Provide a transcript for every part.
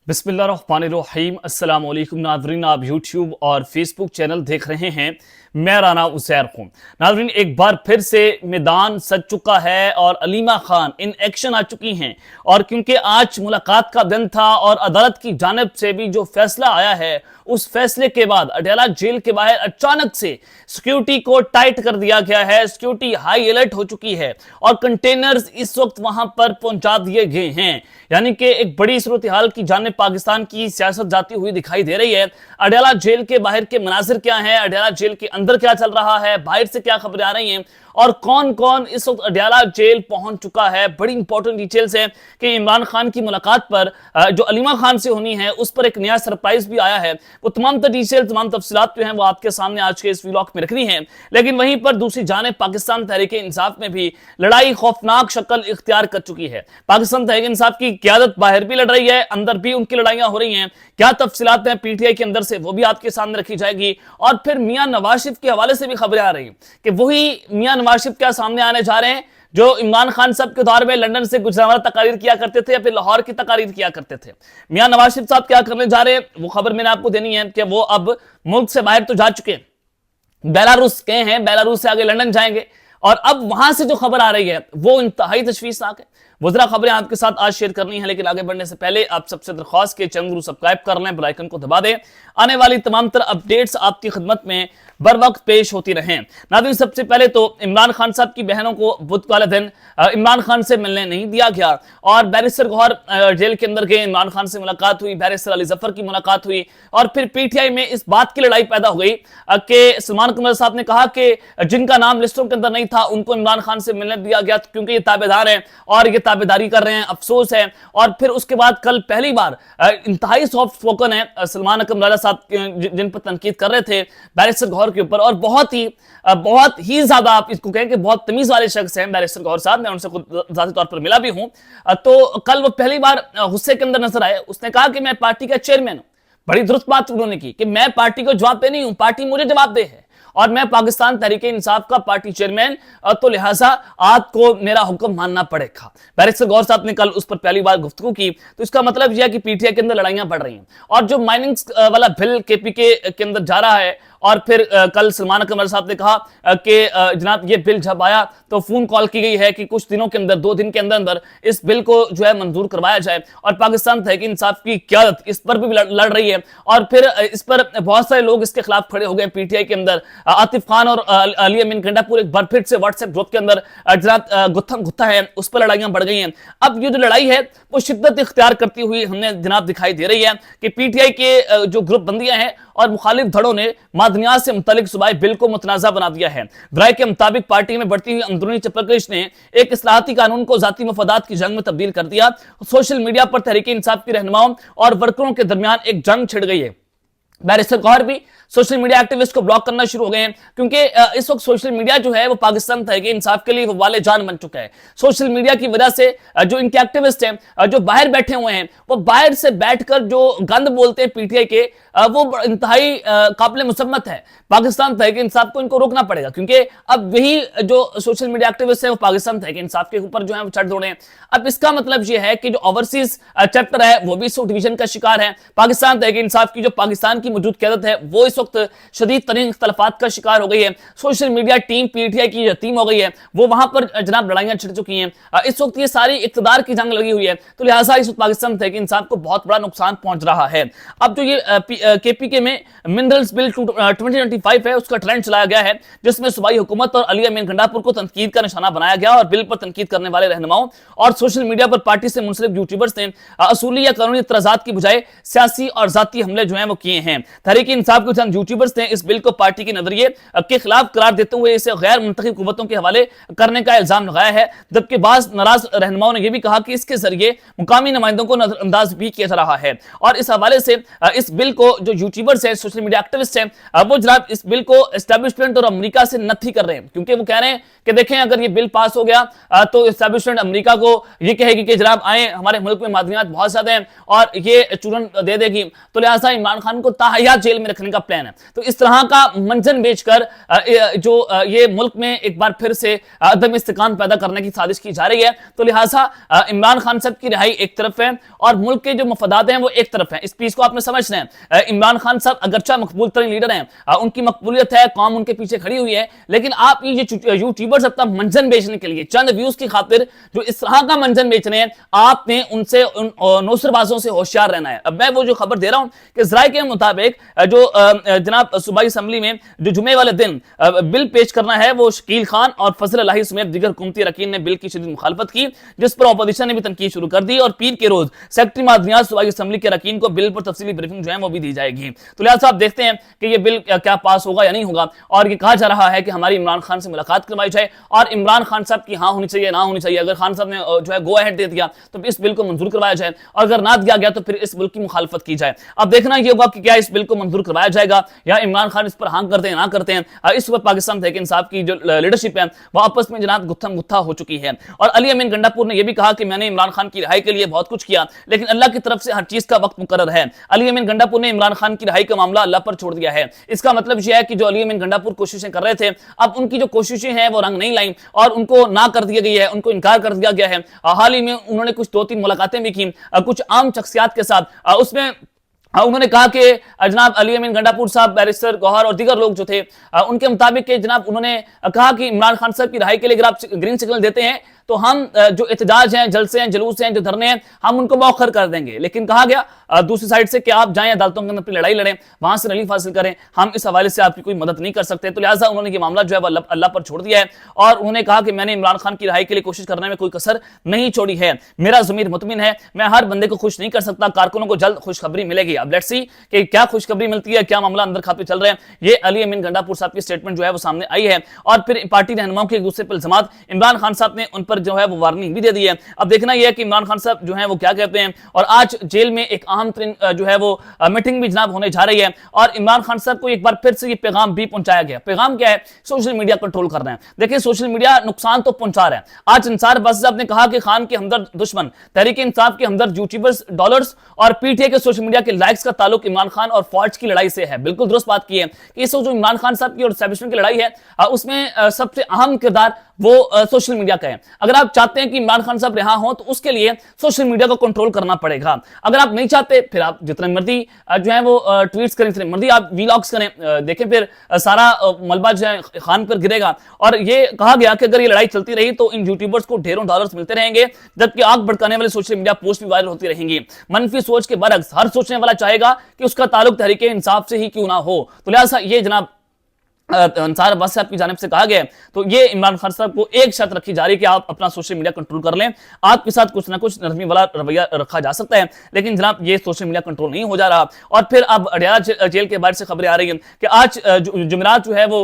बिस्मिल्लाहिर्रहमानिर्रहीम। अस्सलाम वालेकुम नाज़रीन, आप यूट्यूब और फेसबुक चैनल देख रहे हैं। मैं राना उज़ैर हूँ। नाज़रीन, एक बार फिर से मैदान सज चुका है और अलीमा खान इन एक्शन आ चुकी हैं। और क्योंकि आज मुलाकात का दिन था और अदालत की जानिब से भी जो फैसला आया है, उस फैसले के बाद अडयाला जेल के बाहर अचानक से सिक्योरिटी को टाइट कर दिया गया है। सिक्योरिटी हाई अलर्ट हो चुकी है और कंटेनर्स इस वक्त वहां पर पहुंचा दिए गए हैं। यानी कि एक बड़ी सूरत हाल की जानिब पाकिस्तान की सियासत जाती हुई दिखाई दे रही है। अडयाला जेल के बाहर के मनाजिर क्या हैं, अडयाला जेल के अंदर क्या चल रहा है, बाहर से क्या खबरें आ रही हैं और कौन कौन इस वक्त अडयाला जेल पहुंच चुका है। बड़ी इंपॉर्टेंट डिटेल्स है कि इमरान खान की मुलाकात पर जो अलीमा खान से होनी है, उस पर एक नया सरप्राइज भी आया है। वो तमाम डिटेल, तमाम तफसीलात जो हैं वो आपके सामने आज के इस व्लॉग में रखनी है। लेकिन वहीं पर दूसरी जानिब पाकिस्तान तहरीक इंसाफ में भी लड़ाई खौफनाक शक्ल इख्तियार कर चुकी है। पाकिस्तान तहरीक इंसाफ की क़यादत बाहर भी लड़ रही है, अंदर भी उनकी लड़ाइयां हो रही हैं। क्या तफसीलात हैं पीटीआई के अंदर से, वो भी आपके सामने रखी जाएगी। और फिर मियां नवाज शरीफ के हवाले से भी खबरें आ रही हैं कि वही मियां नवाज शरीफ क्या सामने आने जा रहे हैं जो इमरान खान साहब के दौर में लंदन से गुजरावाला तकारीर किया करते थे या फिर लाहौर की तकारीर किया करते थे। मियां नवाज शरीफ साहब क्या करने जा रहे हैं, वो खबर मैंने आपको देनी है कि वो अब मुल्क से बाहर तो जा चुके हैं, बेलारूस गए हैं, बेलारूस से आगे लंदन जाएंगे और अब वहां से जो खबर आ रही है वो इंतहाई तशवीशनाक है। वो जरा खबरें आपके साथ आज शेयर करनी है, लेकिन आगे बढ़ने से पहले आप सबसे दरख्वास्त के चैनल को सब्सक्राइब कर लें, बेल आइकन को दबा दें। आने वाली तमाम तरह अपडेट्स आपकी खिदमत में बर वक्त पेश होती रहें। नाज़रीन, सबसे पहले तो इमरान खान साहब की बहनों को बुध वाले दिन इमरान खान से मिलने नहीं दिया गया और बैरिस्टर गौहर जेल के अंदर गए, इमरान खान से मुलाकात हुई, बैरिस्टर अली जफर की मुलाकात हुई और फिर पीटीआई में इस बात की लड़ाई पैदा हो गई कि सलमान कमर साहब ने कहा कि जिनका नाम लिस्टों के अंदर नहीं था उनको इमरान खान से मिलने दिया गया क्योंकि ये ताबेदार हैं और ये ताबेदारी कर रहे हैं, अफसोस है। और फिर उसके बाद कल पहली बार इंतहाई सॉफ्ट स्पोकन है सलमान अकरम राजा साहब जिन पर तनकीद कर रहे थे बैरिस्टर गौहर के ऊपर, और बहुत ही ज्यादा आप इसको कहें कि बहुत तमीज वाले शख्स हैं बैरिस्टर गौहर साहब। मैं उनसे खुद जाती तौर पर मिला भी हूं। तो कल वो पहली बार गुस्से के अंदर नजर आए। उसने कहा कि मैं पार्टी का चेयरमैन हूं। बड़ी दुरुस्त बात उन्होंने की कि मैं पार्टी को जवाब दे नहीं हूं, पार्टी मुझे जवाब दे है और मैं पाकिस्तान तहरीक इंसाफ का पार्टी चेयरमैन, तो लिहाजा आपको मेरा हुक्म मानना पड़ेगा। बैरिस्टर गौहर साहब ने कल उस पर पहली बार गुफ्तगू की। तो इसका मतलब यह है कि पीटीआई के अंदर लड़ाइयां बढ़ रही हैं और जो माइनिंग वाला बिल केपीके के अंदर जा रहा है और फिर कल सलमान अकरम साहब ने कहा कि जनाब ये बिल जब आया तो फोन कॉल की गई है कि कुछ दिनों के अंदर, 2 दिन के अंदर अंदर इस बिल को जो है मंजूर करवाया जाए। और पाकिस्तान तहरीक इंसाफ की क़यादत इस पर भी लड़ रही है और फिर इस पर बहुत सारे लोग इसके खिलाफ खड़े हो गए पीटीआई के अंदर। आतिफ खान और अली अमीन गंडापुर एक बार फिर से व्हाट्सएप ग्रुप के अंदर जनाब गुत्थम गुत्था है, उस पर लड़ाइयां बढ़ गई हैं। अब ये जो लड़ाई है वो शिद्दत इख्तियार करती हुई हमें जनाब दिखाई दे रही है कि पीटीआई के जो ग्रुप बंदियां हैं और मुखालिफ धड़ों ने मादनियात से मुतालिक सूबाई बिल को मुतनाज़ा बना दिया है। राय के मुताबिक पार्टी में बढ़ती हुई अंदरूनी चपरकश ने एक इस्लाहाती कानून को जाती मफादात की जंग में तब्दील कर दिया। सोशल मीडिया पर तहरीक इंसाफ की रहनुमाओं और वर्करों के दरमियान एक जंग छिड़ गई है। बैरिस्टर गौहर भी सोशल मीडिया एक्टिविस्ट को ब्लॉक करना शुरू हो गए हैं क्योंकि इस वक्त सोशल मीडिया जो है वो पाकिस्तान तहरीक इंसाफ के लिए वो वाले जान बन चुका है। सोशल मीडिया की वजह से जो इनके एक्टिविस्ट हैं जो बाहर बैठे हुए हैं, वो बाहर से बैठकर जो गंद बोलते हैं पीटीआई के, वो इंतहाई काबिल मुसम्मत है। पाकिस्तान तहरीक इंसाफ को इनको रोकना पड़ेगा क्योंकि अब वही जो सोशल मीडिया एक्टिविस्ट है वो पाकिस्तान तहरीक इंसाफ के ऊपर जो है वो चढ़ दौड़े हैं। अब इसका मतलब ये है कि जो ओवरसीज चैप्टर है वो भी इस डिवीजन का शिकार है। पाकिस्तान तहरीक इंसाफ की जो पाकिस्तान की मौजूद क़यादत है वो इस वक्त शदीद तरीन इख्तलाफात का शिकार हो गई है। सोशल मीडिया टीम पीटीआई की यतीम हो गई है, वो वहां पर जनाब लड़ाइयां छिड़ चुकी हैं। इस वक्त ये सारी इख्तिदार की जंग लगी हुई है, तो लिहाजा इस वक्त पाकिस्तान तहरीक इंसाफ को बहुत बड़ा नुकसान पहुंच रहा है। अब जो ये केपीके में मिनरल्स बिल 2025 है उसका ट्रेंड चलाया गया है जिसमें सूबाई हुकूमत और अली अमीन गंडापुर को तनकीद का निशाना बनाया गया और बिल पर तनकीद करने वाले रहनुमाओं और सोशल मीडिया पर पार्टी से मुंसलिक यूट्यूबर्स ने असूली या कानूनी इतराजात की बजाय सियासी और जाती हमले जो है वो किए हैं। तहरीक इंसाफ के चंद यूट्यूबर्स ने इस बिल को पार्टी के नजरिए के खिलाफ करार देते हुए इसे गैर मुंतखब हुकूमतों के हवाले करने का इल्जाम लगाया है, जबकि बाज़ नाराज रहनुमाओं ने यह भी कहा कि इसके जरिए मुकामी नुमाइंदों को नजरअंदाज भी किया जा रहा है। और इस हवाले से इस बिल को जो यूट्यूबर्स हैं, सोशल मीडिया एक्टिविस्ट हैं, वो जनाब इस बिल को एस्टैब्लिशमेंट और अमेरिका से नफी कर रहे हैं क्योंकि वो कह रहे हैं कि देखें अगर ये बिल पास हो गया तो एस्टैब्लिशमेंट अमेरिका को ये कहेगी कि जनाब आए, हमारे मुल्क में मादनियात बहुत ज्यादा हैं और ये चूरन दे देगी। तो लिहाजा इमरान खान को ताहयात जेल में रखने का प्लान है। तो इस तरह का मंजन बेचकर ये मुल्क में एक बार फिर से अदम इस्तेकाम पैदा करने की साजिश की जा रही है। तो लिहाजा इमरान खान साहब की रिहाई एक तरफ है और मुल्क के जो मफादात हैं वो एक तरफ है। इस चीज को आपने समझना है। इमरान खान साहब अगरचा मकबूल तरीन लीडर हैं, उनकी मकबूलियत है, कौम उनके पीछे खड़ी हुई है, लेकिन आप ये यूट्यूबर्स अपना मंजन बेचने के लिए, चंद व्यूज की खातिर जो इस तरह का मंजन बेच रहे हैं, आपने उनसे नौसरबाजों से होशियार रहना है। अब मैं वो जो खबर दे रहा हूं कि इजराइल के मुताबिक जो जनाब सूबाई असम्बली में जो जुमे वाले दिन बिल पेश करना है वो शकील खान और फजल लाही समेत दीगर हुकूमती अरकान ने बिल की शदीद मुखालफत की, जिस पर अपोजिशन ने भी तनकीद शुरू कर दी और पीर के रोज सेक्रेटरी मादनियात सूबाई असम्बली के अरकान को बिल पर तफसीली ब्रीफिंग जो है वो भी दी जाएगी। तो लिहाजा आप देखते हैं कि ये बिल क्या पास होगा या नहीं होगा। और ये कहा जा रहा है कि हमारी इमरान खान से मुलाकात करवाई जाए और इमरान खान साहब की हाँ होनी चाहिए, ना होनी चाहिए। अगर खान साहब ने जो है गो अहेड दे दिया तो इस बिल को मंजूर करवाया जाए और अगर ना दिया गया तो फिर इस बिल की मुखालफत की जाए। अब देखना यह होगा कि क्या इस बिल को मंजूर करवाया जाएगा या इमरान खान इस पर हाँ करते हैं ना करते हैं। इस वक्त पाकिस्तान तहरीक इंसाफ की जो लीडरशिप है वो आपस में जनाब गुत्थम गुत्था हो चुकी है। और अली अमीन गंडापुर ने यह भी कहा कि मैंने इमरान खान की रिहाई के लिए बहुत कुछ किया, लेकिन अल्लाह की तरफ से हर चीज का वक्त मुकर्रर है। अली अमीन गंडापुर ने इमरान खान की रिहाई का मामला अल्लाह पर छोड़ दिया है। इसका मतलब यह है कि जो अली अमीन गंडापुर कोशिशें कर रहे थे, अब उनकी जो कोशिशें हैं वो रंग नहीं लाई और उनको ना कर दिया गई है, उनको इनकार कर दिया गया है। हाल ही में उन्होंने कुछ 2-3 मुलाकातें भी की कुछ आम शख्सियात के साथ। उसमें उन्होंने कहा कि जनाब अली अमीन गंडापुर साहब, बैरिस्टर गौहर और दीगर लोग जो थे उनके मुताबिक जनाब उन्होंने कहा कि इमरान खान साहब की रिहाई के लिए अगर आप ग्रीन सिग्नल देते हैं तो हम जो एहतजाज हैं, जलसे हैं, जुलूस हैं, जो धरने हैं, हम उनको मौखर कर देंगे। लेकिन कहा गया दूसरी साइड से कि आप जाएं अदालतों के अंदर अपनी लड़ाई लड़ें, वहां से रिलीफ हासिल करें, हम इस हवाले से आपकी कोई मदद नहीं कर सकते। तो लिहाजा उन्होंने ये मामला जो है अल्लाह पर छोड़ दिया है और उन्होंने कहा कि मैंने इमरान खान की रिहाई के लिए कोशिश करने में कोई कसर नहीं छोड़ी है। मेरा ज़मीर मुतमिन है, मैं हर बंदे को खुश नहीं कर सकता, कारकुनों को जल्द खुशखबरी मिलेगी। अब लेट्स सी कि क्या खुशखबरी मिलती है, क्या मामला अंदर खाते चल रहे हैं। ये अली अमीन गंडापुर साहब की स्टेटमेंट जो है वो सामने आई है और फिर पार्टी रहनुमाओं के एक दूसरे पर इल्जामात, इमरान खान साहब ने उन पर जो है वो वार्निंग भी दे दी है। अब देखना यह है कि इमरान खान साहब जो है वो क्या कहते हैं। और आज जेल में एक अहम तरीन जो है वो मीटिंग भी जनाब होने जा रही है और इमरान खान साहब को एक बार फिर से ये पैगाम भी पहुंचाया गया। पैगाम क्या है? सोशल मीडिया कंट्रोल करना है। देखिए सोशल मीडिया नुकसान तो पहुंचा रहा है। आज इंसार बस साहब ने कहा कि खान के हमदर्द दुश्मन, तहरीक इंसाफ के हमदर्द यूट्यूबर्स डॉलर्स और पीटीआई के सोशल मीडिया के लाइक्स का ताल्लुक इमरान खान और फौज की लड़ाई से है। बिल्कुल दुरुस्त बात की है कि इस जो इमरान खान साहब की और एस्टैब्लिशमेंट की लड़ाई है उसमें सबसे अहम किरदार वो सोशल मीडिया का है। अगर आप चाहते हैं कि इमरान खान साहब रिहा हो तो उसके लिए सोशल मीडिया को कंट्रोल करना पड़ेगा। अगर आप नहीं चाहते फिर आप जितने मर्जी जो है वो ट्वीट्स करें, जितने मर्जी आप वीलॉग्स करें, देखें फिर सारा मलबा जो है खान पर गिरेगा। और ये कहा गया कि अगर ये लड़ाई चलती रही तो इन यूट्यूबर्स को ढेरों डॉलर्स मिलते रहेंगे, जबकि आग भड़काने वाले सोशल मीडिया पोस्ट भी वायरल होती रहेंगी। मनफी सोच के बरक्स हर सोचने वाला चाहेगा कि उसका ताल्लुक तहरीक इंसाफ से ही क्यों ना हो। तो लिहाजा ये जनाब अंसार अब्बास साहब की जानिब से कहा गया। तो ये इमरान खान साहब को एक शर्त रखी जा रही है कि आप अपना सोशल मीडिया कंट्रोल कर लें, आपके साथ कुछ ना कुछ नरमी वाला रवैया रखा जा सकता है, लेकिन जनाब ये सोशल मीडिया कंट्रोल नहीं हो जा रहा। और फिर अब अडयाला जेल के बाहर से खबरें आ रही हैं कि आज जुमेरात जो है वो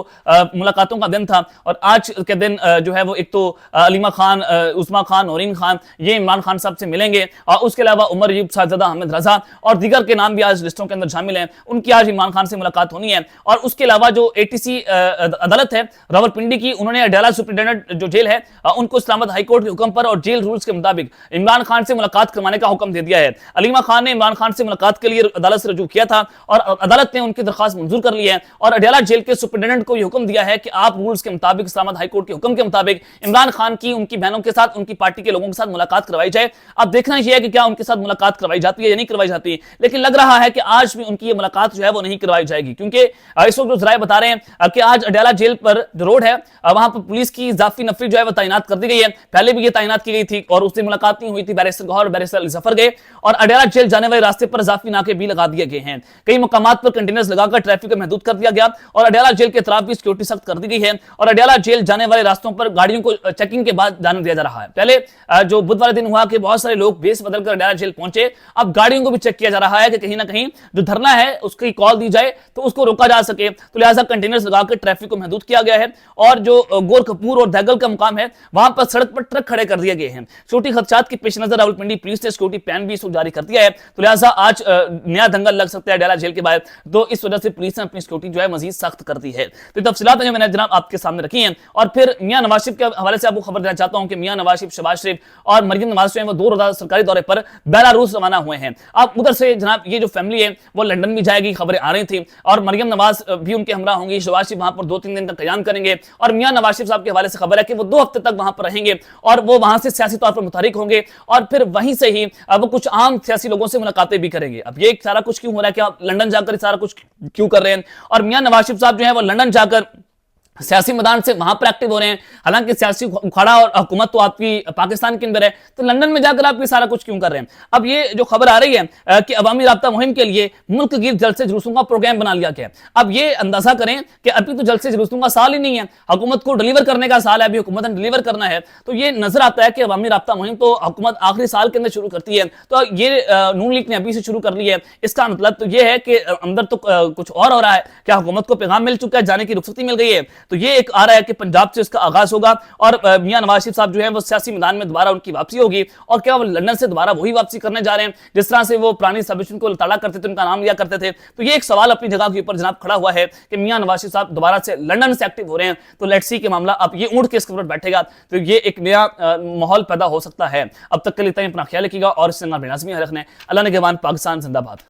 मुलाकातों का दिन था और आज के दिन जो है वो एक तो अलीमा खान, उस्मा खान, नौरीन खान ये इमरान खान साहब से मिलेंगे और उसके अलावा उमर अयूब, साहबजादा अहमद रजा और दीगर के नाम भी आज लिस्टों के अंदर शामिल हैं। उनकी आज इमरान खान से मुलाकात होनी है। और उसके अलावा जो एटीसी अदालत है रावलपिंडी की, उन्होंने अडयाला सुप्रिंटेंडेंट जो जेल है उनको इस्लामाबाद हाई कोर्ट के हुक्म पर और जेल रूल्स के मुताबिक इमरान खान से मुलाकात करवाने का हुक्म दे दिया है। अलीमा खान ने इमरान खान से मुलाकात के लिए अदालत से रजू किया था और अदालत ने उनकी दरखास्त मंजूर कर ली है और अडयाला जेल के सुप्रिंटेंडेंट को यह हुक्म दिया है कि आप रूल्स के मुताबिक, इस्लामाबाद हाई कोर्ट के हुक्म के मुताबिक इमरान खान की उनकी बहनों के साथ, उनकी पार्टी के लोगों के साथ मुलाकात करवाई जाए। अब देखना यह है कि क्या उनके साथ मुलाकात करवाई जाती है या नहीं करवाई जाती, लेकिन लग रहा है कि आज भी उनकी ये मुलाकात जो है वो नहीं करवाई जाएगी, क्योंकि इस वक्त जो जराए बता रहे हैं कि आज अडयाला जेल पर जो रोड है वहां पर पुलिस की इजाफी नफरी जो है वो तैनात कर दी गई है। पहले भी ये तैनात की गई थी और उससे मुलाकात नहीं हुई थी। बैरिस्टर गौहर और बैरिस्टर अली जफर गए और अडयाला जेल जाने वाले रास्ते पर इजाफी नाके भी लगा दिए गए हैं। कई मुकामात पर कंटेनर्स लगाकर ट्रैफिक को महदूद कर दिया गया और अडयाला जेल के तरफ भी सिक्योरिटी सख्त कर दी गई है और अडयाला जेल जाने वाले रास्तों पर गाड़ियों को चेकिंग के बाद जाने दिया जा रहा है। पहले जो बुध वाले दिन हुआ कि बहुत सारे लोग बेस बदलकर अडयाला जेल पहुंचे, अब गाड़ियों को भी चेक किया जा रहा है कि कहीं ना कहीं जो धरना है उसकी कॉल दी जाए तो उसको रोका जा सके। तो लिहाजा कंटेनर्स लगाकर ट्रैफिक को महदूद किया गया है और जो गोरखपुर और दहगल का मुकाम है वहां पर सड़क पर ट्रक खड़े कर दिए गए हैं। सिक्योरिटी खदशात के पेश नजर रावलपिंडी पुलिस ने सिक्योरिटी प्लान भी इसको जारी कर दिया है, तो लिहाजा आज नया दंगल लग सकता है डेरा जेल के बाहर, तो इस वजह से पुलिस ने अपनी सिक्योरिटी जो है मजीद सख्त कर दी है। तो तफसीलात मैंने जनाब आपके सामने रखी हैं। और फिर मियां नवाज शरीफ के हवाले से आपको खबर देना चाहता हूं कि मियां नवाज शरीफ, शहबाज शरीफ और मरियम नवाज जो है वो 2 रोज़ा सरकारी दौरे पर बेलारूस रवाना हुए हैं। अब उधर से जनाब ये जो फैमिली है वो लंदन भी जाएगी, खबरें आ रही थी, और मरियम नवाज भी उनके हमरा होंगी। शहबाज शरीफ वहां पर 2-3 दिन तक कयाम करेंगे और मियां नवाज शरीफ साहब के हवाले से खबर है कि वो 2 हफ्ते तक वहां पर रहेंगे और वो वहां से सियासी तौर पर मुतहरिक होंगे और फिर वहीं से ही वो कुछ आम सियासी लोगों से मुलाकातें भी करेंगे। अब ये सारा कुछ क्यों हो रहा है कि आप लंदन जाकर सारा कुछ क्यों कर रहे हैं, और मियां नवाज शरीफ साहब जो है वो लंदन जाकर सियासी मैदान से वहां पर एक्टिव हो रहे हैं। हालांकि सियासी उखाड़ा और हुकूमत तो आपकी पाकिस्तान के अंदर है, तो लंदन में जाकर आप ये सारा कुछ क्यों कर रहे हैं। अब ये जो खबर आ रही है कि अवामी राब्ता मुहिम के लिए मुल्क गिर जलसे जुलूसों का प्रोग्राम बना लिया गया। अब ये अंदाजा करें कि अभी तो जलसे जुलूसों का साल ही नहीं है, हुकूमत को डिलीवर करने का साल है, अभी हुकूमत ने डिलीवर करना है। तो ये नजर आता है कि अवामी राब्ता मुहिम तो हुकूमत आखिरी साल के अंदर शुरू करती है, तो ये नून लीग ने अभी से शुरू कर ली है। इसका मतलब तो ये है कि अंदर तो कुछ और हो रहा है, क्या हुकूमत को पैगाम मिल चुका है, जाने की रुखसती मिल गई है। तो ये एक आ रहा है कि पंजाब से इसका आगाज होगा और मियां नवाज शरीफ साहब जो है वो सियासी मैदान में दोबारा उनकी वापसी होगी। और क्या वो लंदन से दोबारा वही वापसी करने जा रहे हैं जिस तरह से वो पुरानी सबमिशन को लताड़ा करते थे, उनका नाम लिया करते थे। तो ये एक सवाल अपनी जगह के ऊपर जनाब खड़ा हुआ है कि मियां नवाज शरीफ साहब दोबारा से लंदन से एक्टिव हो रहे हैं, तो लेट्स सी के मामला अब ये ऊंट के इसके ऊपर बैठेगा तो ये एक नया माहौल पैदा हो सकता है। अब तक के लिए अपना ख्याल रखिएगा और इससे नाज़मीन रखने। अल्लाह ने पाकिस्तान जिंदाबाद।